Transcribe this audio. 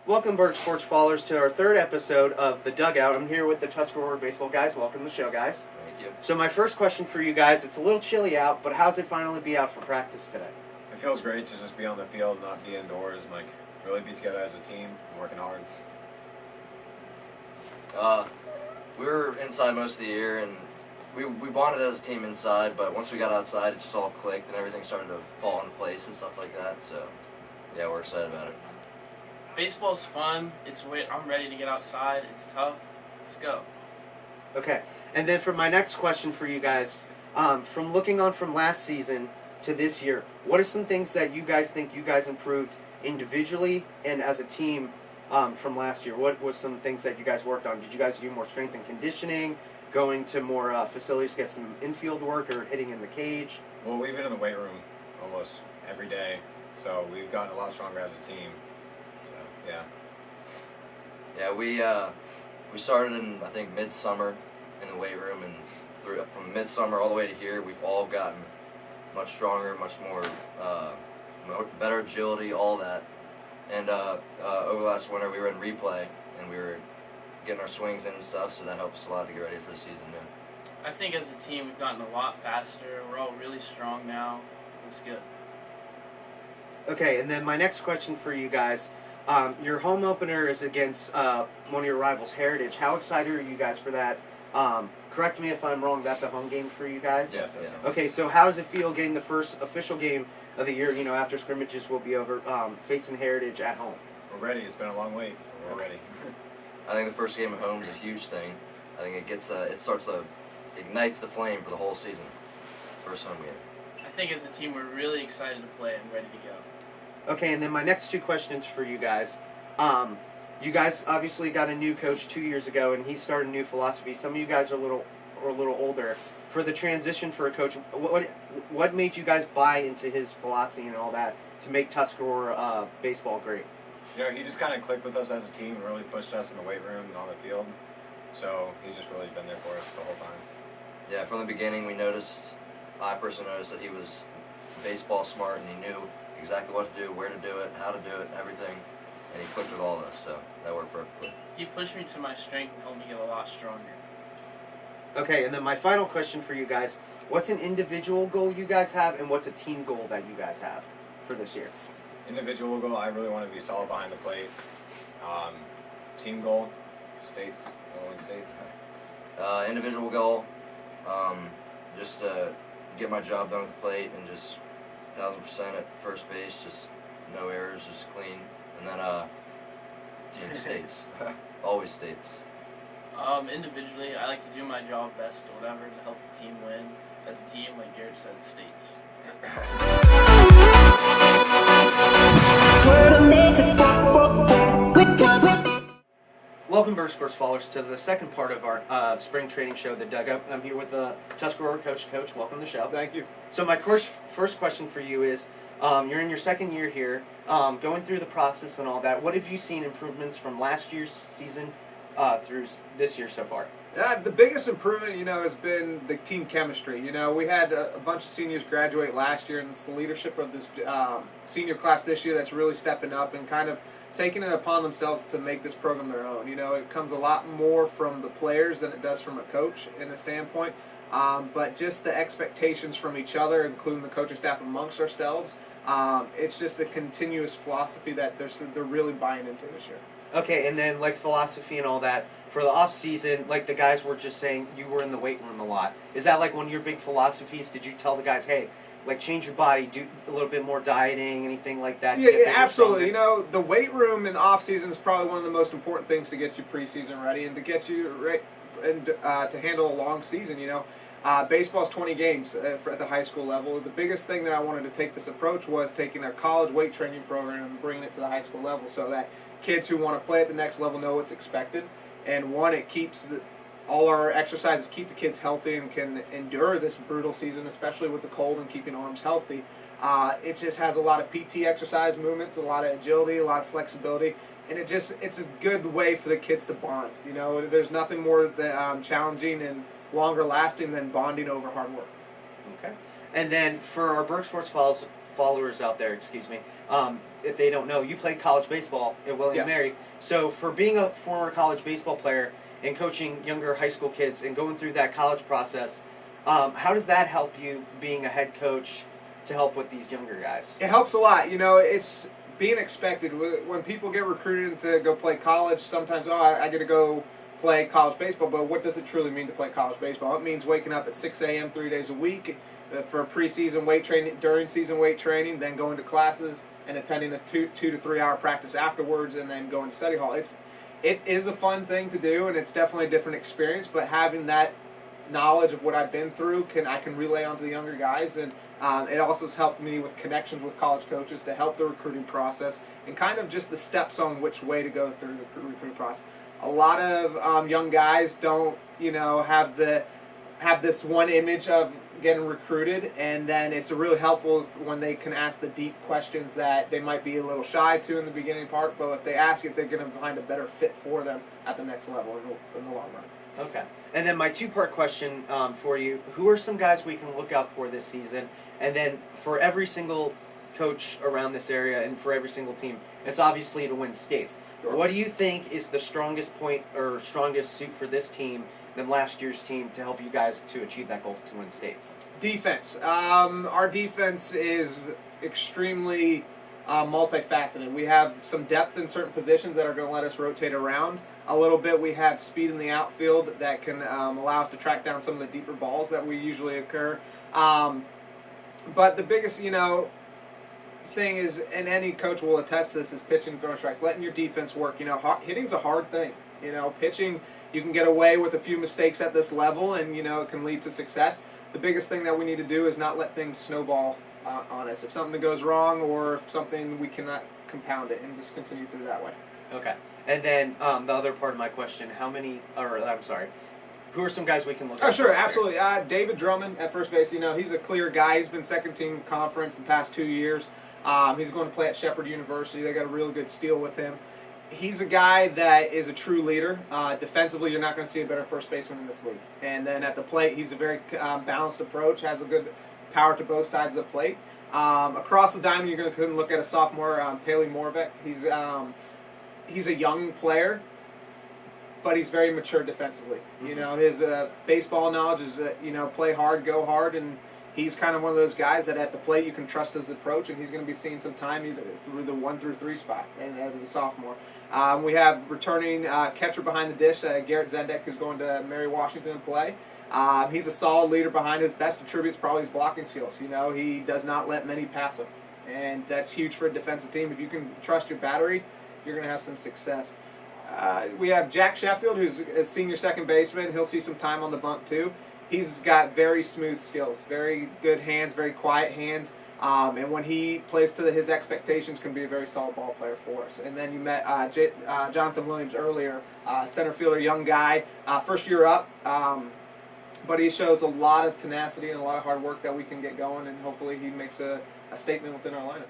Welcome, BURG Sports followers, to our third episode of The Dugout. I'm here with the Tuscarora baseball guys. Welcome to the show, guys. Thank you. So my first question for you guys, it's a little chilly out, but how's it finally be out for practice today? It feels great to just be on the field, not be indoors, and really be together as a team and working hard. We were inside most of the year, and we bonded as a team inside, but once we got outside, it just all clicked, and everything started to fall into place and stuff like that, so yeah, we're excited about it. Baseball's fun. I'm ready to get outside. It's tough. Let's go. Okay, and then for my next question for you guys, from looking on from last season to this year, what are some things that you guys think you guys improved individually and as a team from last year? What was some things that you guys worked on? Did you guys do more strength and conditioning, going to more facilities to get some infield work, or hitting in the cage? Well, we've been in the weight room almost every day, so we've gotten a lot stronger as a team. So, yeah. Yeah, we started in, I think, midsummer in the weight room, and from midsummer all the way to here, we've all gotten much stronger, much more better agility, all that. And over last winter, we were in replay, and we were getting our swings in and stuff, so that helped us a lot to get ready for the season. Yeah. I think as a team, we've gotten a lot faster. We're all really strong now. Looks good. Okay, and then my next question for you guys. Your home opener is against one of your rivals, Heritage. How excited are you guys for that? Correct me if I'm wrong, that's a home game for you guys? Yes, that's right. Okay, so how does it feel getting the first official game of the year, after scrimmages will be over, facing Heritage at home? We're ready. It's been a long wait. We're ready. I think the first game at home is a huge thing. I think ignites the flame for the whole season. First home game. I think as a team, we're really excited to play and ready to go. Okay, and then my next two questions for you guys. You guys obviously got a new coach 2 years ago, and he started a new philosophy. Some of you guys are a little older. For the transition for a coach, what made you guys buy into his philosophy and all that to make Tuscarora baseball great? He just kind of clicked with us as a team and really pushed us in the weight room and on the field. So he's just really been there for us the whole time. Yeah, from the beginning, I personally noticed that he was baseball smart, and he knew exactly what to do, where to do it, how to do it, everything. And he clicked with all of us, so that worked perfectly. He pushed me to my strength and helped me get a lot stronger. Okay, and then my final question for you guys. What's an individual goal you guys have, and what's a team goal that you guys have for this year? Individual goal, I really want to be solid behind the plate. Team goal, states, going states. Individual goal, just to get my job done at the plate and just 1,000% at first base, just no errors, just clean. And then team states, always states. Individually, I like to do my job best or whatever to help the team win. As a team, like Garrett said, states. Welcome, BURG Sports followers, to the second part of our spring training show, The Dugout. I'm here with the Tuscarora coach. Coach, welcome to the show. Thank you. So my first question for you is, you're in your second year here, going through the process and all that. What have you seen improvements from last year's season through this year so far? The biggest improvement, has been the team chemistry. We had a bunch of seniors graduate last year, and it's the leadership of this senior class this year that's really stepping up and kind of taking it upon themselves to make this program their own. It comes a lot more from the players than it does from a coach in a standpoint. But just the expectations from each other, including the coaching staff amongst ourselves, it's just a continuous philosophy that they're really buying into this year. Okay, and then philosophy and all that, for the off season, the guys were just saying you were in the weight room a lot. Is that one of your big philosophies? Did you tell the guys, hey, change your body, do a little bit more dieting, anything like that? Yeah, absolutely. The weight room in off season is probably one of the most important things to get you preseason ready and to get you right and to handle a long season. Baseball's 20 games at the high school level. The biggest thing that I wanted to take this approach was taking a college weight training program and bringing it to the high school level so that kids who want to play at the next level know what's expected. And one, it keeps all our exercises keep the kids healthy and can endure this brutal season, especially with the cold and keeping arms healthy. It just has a lot of PT exercise movements, a lot of agility, a lot of flexibility, and it's a good way for the kids to bond. There's nothing more challenging and longer lasting than bonding over hard work. Okay. And then for our BURG Sports followers out there, excuse me, if they don't know, you played college baseball at William Yes. Mary. So for being a former college baseball player and coaching younger high school kids and going through that college process, how does that help you being a head coach to help with these younger guys? It helps a lot. You know, it's being expected. When people get recruited to go play college, sometimes, I get to go play college baseball, but what does it truly mean to play college baseball? It means waking up at 6 a.m. 3 days a week for preseason weight training, during season weight training, then going to classes and attending a 2 to 3 hour practice afterwards, and then going to study hall. It is a fun thing to do, and it's definitely a different experience, but having that knowledge of what I've been through I can relay onto the younger guys, and it also has helped me with connections with college coaches to help the recruiting process and kind of just the steps on which way to go through the recruiting process. A lot of young guys don't, have this one image of getting recruited, and then it's really helpful when they can ask the deep questions that they might be a little shy to in the beginning part, but if they ask it, they're going to find a better fit for them at the next level in the long run. Okay. And then my two-part question for you, who are some guys we can look out for this season? And then for every single coach around this area and for every single team, it's obviously to win states. Sure. What do you think is the strongest point or strongest suit for this team than last year's team to help you guys to achieve that goal to win states? Defense. Our defense is extremely multifaceted. We have some depth in certain positions that are going to let us rotate around a little bit. We have speed in the outfield that can allow us to track down some of the deeper balls that we usually occur. But the biggest, thing is, and any coach will attest to this, is pitching and throwing strikes. Letting your defense work. Hitting's a hard thing. Pitching, you can get away with a few mistakes at this level, and it can lead to success. The biggest thing that we need to do is not let things snowball on us. If something goes wrong, or if something, we cannot compound it and just continue through that way. Okay. And then the other part of my question, who are some guys we can look at? Oh, sure, absolutely. David Drummond at first base, he's a clear guy. He's been second team conference the past 2 years. He's going to play at Shepherd University. They got a real good steal with him. He's a guy that is a true leader. Defensively, you're not going to see a better first baseman in this league. And then at the plate, he's a very balanced approach, has a good power to both sides of the plate. Across the diamond, you're going to look at a sophomore, Paley Morvek. He's a young player, but he's very mature defensively. Mm-hmm. His baseball knowledge is, play hard, go hard, and he's kind of one of those guys that at the plate you can trust his approach, and he's going to be seeing some time either through the 1 through 3 spot, and as a sophomore. We have returning catcher behind the dish, Garrett Zendek, who's going to Mary Washington to play. He's a solid leader behind. His best attributes probably his blocking skills. He does not let many pass him, and that's huge for a defensive team. If you can trust your battery, you're going to have some success. We have Jack Sheffield, who's a senior second baseman. He'll see some time on the bump too. He's got very smooth skills, very good hands, very quiet hands, and when he plays to his expectations, can be a very solid ball player for us. And then you met Jonathan Williams earlier, center fielder, young guy, first year up, but he shows a lot of tenacity and a lot of hard work that we can get going, and hopefully he makes a statement within our lineup.